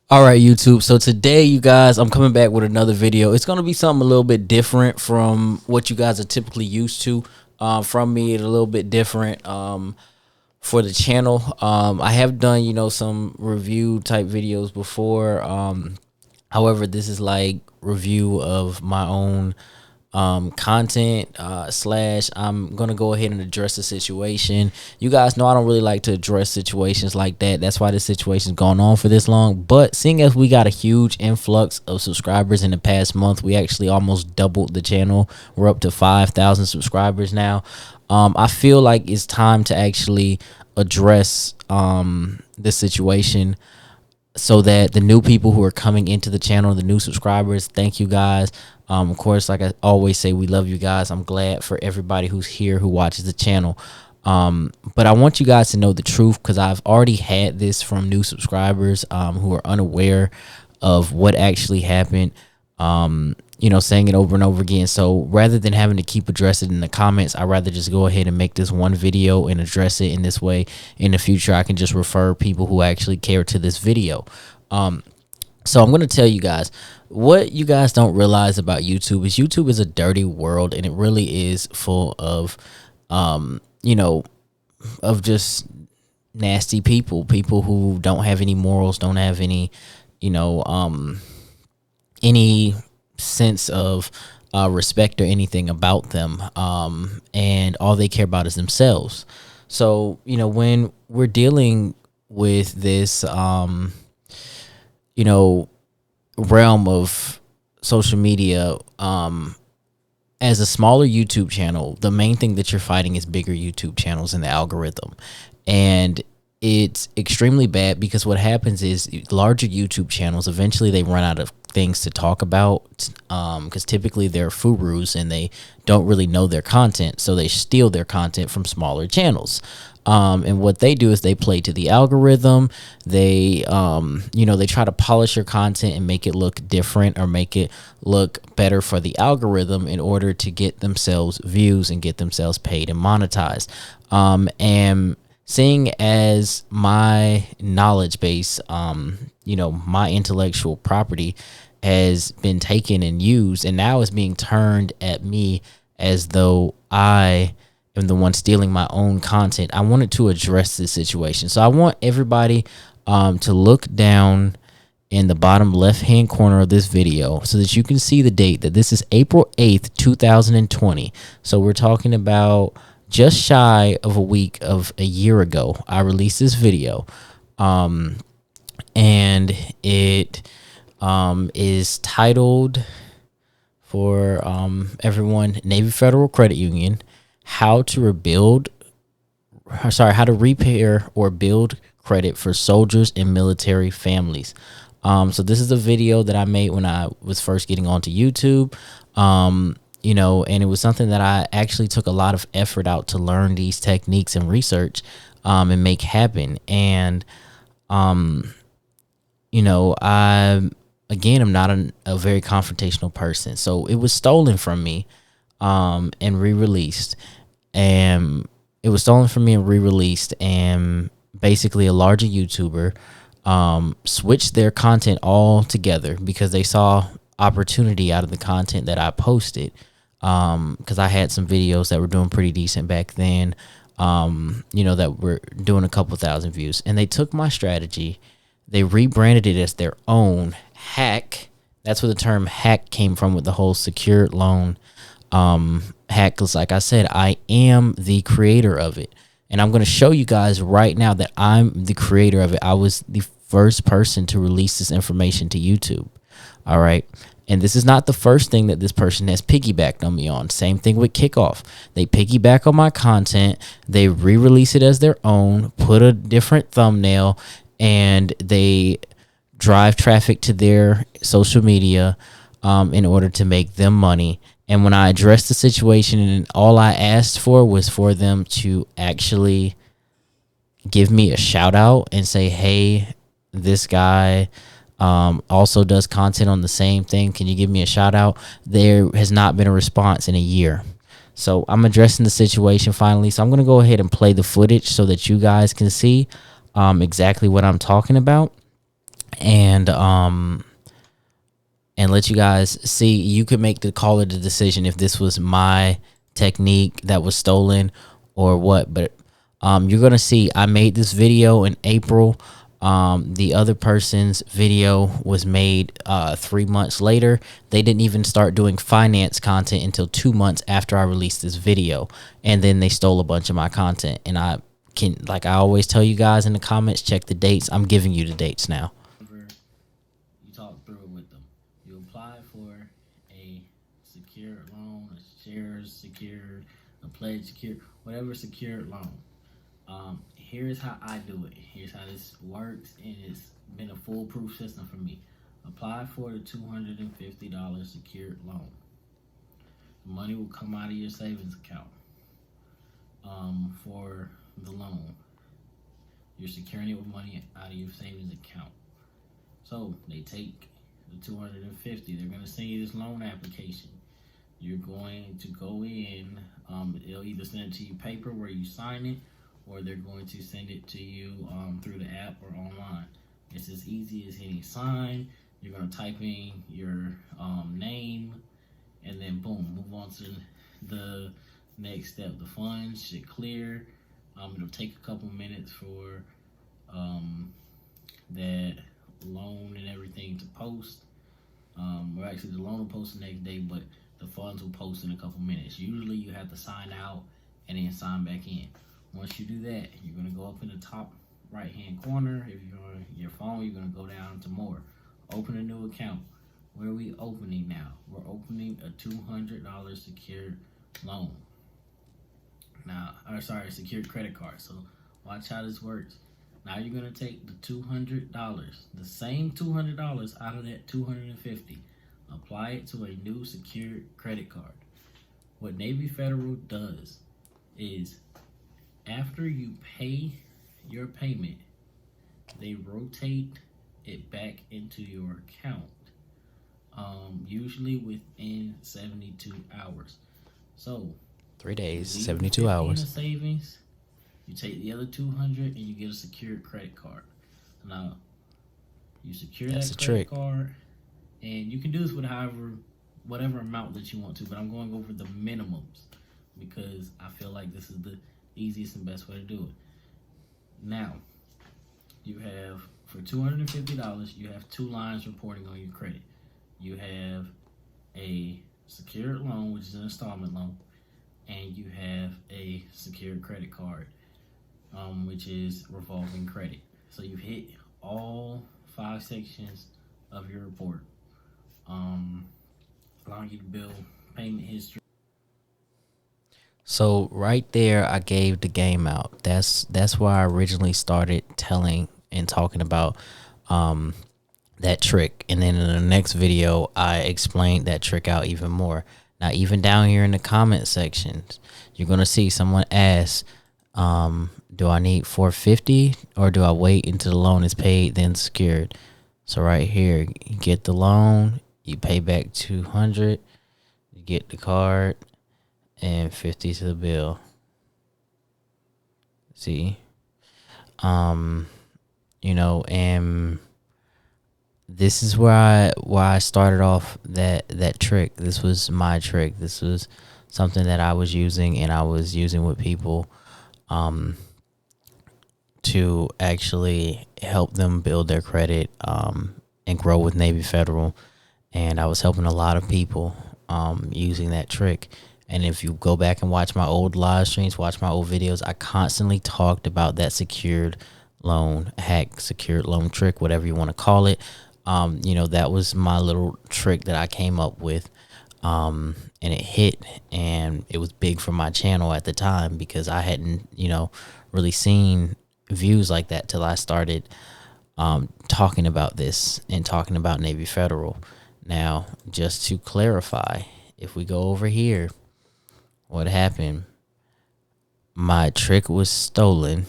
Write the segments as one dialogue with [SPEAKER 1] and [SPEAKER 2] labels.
[SPEAKER 1] All right, YouTube. So today, you guys, I'm coming back with another video. It's going to be something a little bit different from what you guys are typically used to from me. It's a little bit different for the channel. I have done, some review type videos before. However, this is like review of my own content slash I'm gonna go ahead and address the situation. You guys know I don't really like to address situations like that. That's why this situation's gone on for this long. But seeing as we got a huge influx of subscribers in the past month, we actually almost doubled the channel. We're up to 5,000 subscribers now. I feel like it's time to actually address this situation, so that the new people who are coming into the channel, the new subscribers, thank you guys. Of course, like I always say, we love you guys. I'm glad for everybody who's here, who watches the channel. But I want you guys to know the truth, because I've already had this from new subscribers who are unaware of what actually happened. Saying it over and over again. So rather than having to keep addressing it in the comments, I'd rather just go ahead and make this one video and address it in this way. In the future, I can just refer people who actually care to this video. So I'm going to tell you guys, what you guys don't realize about YouTube is a dirty world, and it really is full of, of just nasty people who don't have any morals, don't have any, any sense of respect or anything about them, and all they care about is themselves. So when we're dealing with this realm of social media, as a smaller YouTube channel, the main thing that you're fighting is bigger YouTube channels and the algorithm. And it's extremely bad, because what happens is larger YouTube channels, eventually they run out of things to talk about, because typically they're furus and they don't really know their content, so they steal their content from smaller channels. And what they do is they play to the algorithm. They they try to polish your content and make it look different, or make it look better for the algorithm, in order to get themselves views and get themselves paid and monetized. And seeing as my knowledge base, my intellectual property has been taken and used, and now is being turned at me as though I am the one stealing my own content, I wanted to address this situation. So I want everybody to look down in the bottom left-hand corner of this video, so that you can see the date, that this is April 8th, 2020. So we're talking about just shy of a week of a year ago, I released this video. And it is titled, for everyone, Navy Federal Credit Union, how to repair or build credit for soldiers and military families. So this is a video that I made when I was first getting onto YouTube. And it was something that I actually took a lot of effort out to learn these techniques and research and make happen. And, I'm not a very confrontational person. So it was stolen from me and re-released. And it was stolen from me and re-released. And basically a larger YouTuber switched their content all together, because they saw opportunity out of the content that I posted. Because I had some videos that were doing pretty decent back then, that were doing a couple thousand views. And they took my strategy, they rebranded it as their own hack. That's where the term hack came from, with the whole secured loan hack. Because like I said, I am the creator of it. And I'm going to show you guys right now that I'm the creator of it. I was the first person to release this information to YouTube. All right. And this is not the first thing that this person has piggybacked on me on. Same thing with Kickoff. They piggyback on my content. They re-release it as their own, put a different thumbnail, and they drive traffic to their social media in order to make them money. And when I addressed the situation, and all I asked for was for them to actually give me a shout out and say, hey, this guy also does content on the same thing. Can you give me a shout out? There has not been a response in a year. So I'm addressing the situation finally. So I'm going to go ahead and play the footage so that you guys can see exactly what I'm talking about. and let you guys see. You could make the call or the decision if this was my technique that was stolen or what. But you're gonna see I made this video in April. The other person's video was made 3 months later. They didn't even start doing finance content until 2 months after I released this video, and then they stole a bunch of my content. And I can, like I always tell you guys in the comments, check the dates. I'm giving you the dates now. You talk through it with them. You apply for a secured loan, a shares secured, a pledge secured, whatever secured loan. Here's how I do it. Here's how this works, and it's been a foolproof system for me. Apply for the $250 secured loan. The money will come out of your savings account for the loan. You're securing it with money out of your savings account. So they take the $250. They're going to send you this loan application. You're going to go in. They'll either send it to you paper where you sign it, or they're going to send it to you through the app or online. It's as easy as hitting sign. You're going to type in your name, and then boom, move on to the next step. The funds should clear. It'll take a couple minutes for that loan and everything to post. Or actually, the loan will post the next day, but the funds will post in a couple minutes. Usually, you have to sign out and then sign back in. Once you do that, you're going to go up in the top right-hand corner. If you're on your phone, you're going to go down to more. Open a new account. Where are we opening now? We're opening a $200 secured loan. Now, secured credit card. So watch how this works. Now you're going to take the $200, the same $200 out of that $250. Apply it to a new secured credit card. What Navy Federal does is, after you pay your payment, they rotate it back into your account, usually within 72 hours. So 3 days, 72 hours. In savings, you take the other 200 and you get a secured credit card. Now, you secure that credit card, and you can do this with whatever amount that you want to, but I'm going over the minimums because I feel like this is the easiest and best way to do it. Now, you have, for $250, you have 2 lines reporting on your credit. You have a secured loan, which is an installment loan, and you have a secured credit card, which is revolving credit. So you've hit all 5 sections of your report, allowing you to build payment history. So right there, I gave the game out. That's why I originally started telling and talking about that trick. And then in the next video, I explained that trick out even more. Now, even down here in the comment sections, you're going to see someone ask, do I need $450 or do I wait until the loan is paid, then secured? So right here, you get the loan, you pay back $200, you get the card, and $50 to the bill. See, and this is why I started off that trick. This was my trick. This was something that I was using, and I was using with people to actually help them build their credit and grow with Navy Federal. And I was helping a lot of people using that trick. And if you go back and watch my old live streams, watch my old videos, I constantly talked about that secured loan hack, secured loan trick, whatever you want to call it. That was my little trick that I came up with. And it hit, and it was big for my channel at the time because I hadn't, really seen views like that till I started talking about this and talking about Navy Federal. Now, just to clarify, if we go over here, what happened? My trick was stolen.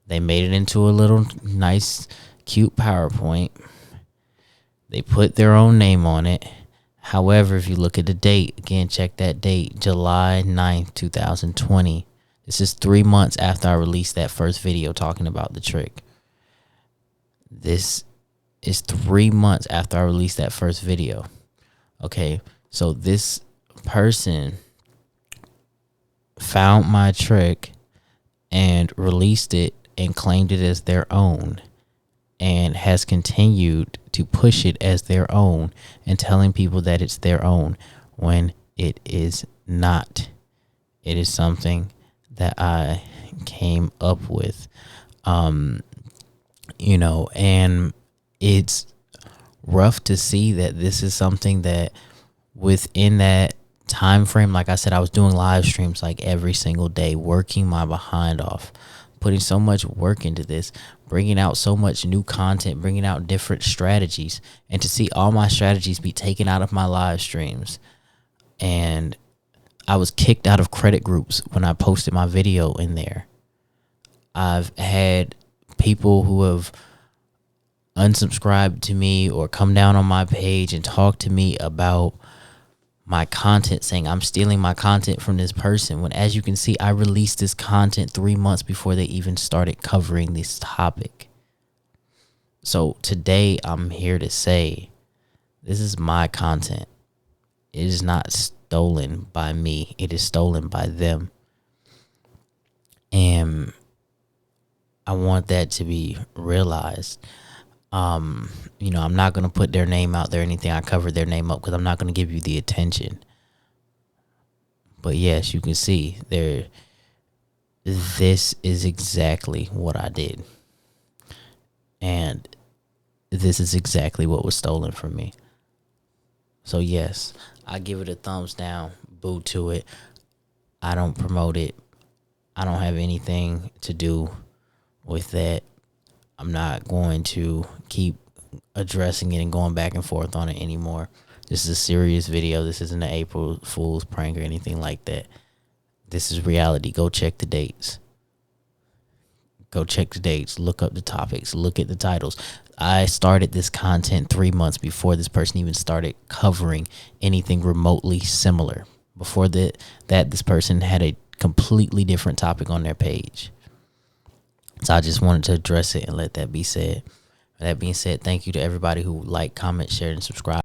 [SPEAKER 1] They made it into a little nice, cute PowerPoint. They put their own name on it. However, if you look at the date, again, check that date, July 9th, 2020. This is 3 months after I released that first video talking about the trick. This is 3 months after I released that first video. Okay, so this person found my trick and released it and claimed it as their own, and has continued to push it as their own and telling people that it's their own when it is not. It is something that I came up with, and it's rough to see that this is something that within that time frame, like I said, I was doing live streams like every single day, working my behind off, putting so much work into this, bringing out so much new content, bringing out different strategies, and to see all my strategies be taken out of my live streams. And I was kicked out of credit groups when I posted my video in there. I've had people who have unsubscribed to me or come down on my page and talk to me about my content, saying I'm stealing my content from this person, when, as you can see, I released this content 3 months before they even started covering this topic. So today I'm here to say this is my content. It is not stolen by me. It is stolen by them. And I want that to be realized. I'm not going to put their name out there or anything. I covered their name up because I'm not going to give you the attention. But yes, you can see there. This is exactly what I did. And this is exactly what was stolen from me. So yes, I give it a thumbs down, boo to it. I don't promote it. I don't have anything to do with that. I'm not going to keep addressing it and going back and forth on it anymore. This is a serious video. This isn't an April Fool's prank or anything like that. This is reality. Go check the dates. Look up the topics. Look at the titles. I started this content 3 months before this person even started covering anything remotely similar. Before that, this person had a completely different topic on their page. So I just wanted to address it and let that be said. That being said, thank you to everybody who liked, comment, shared, and subscribed.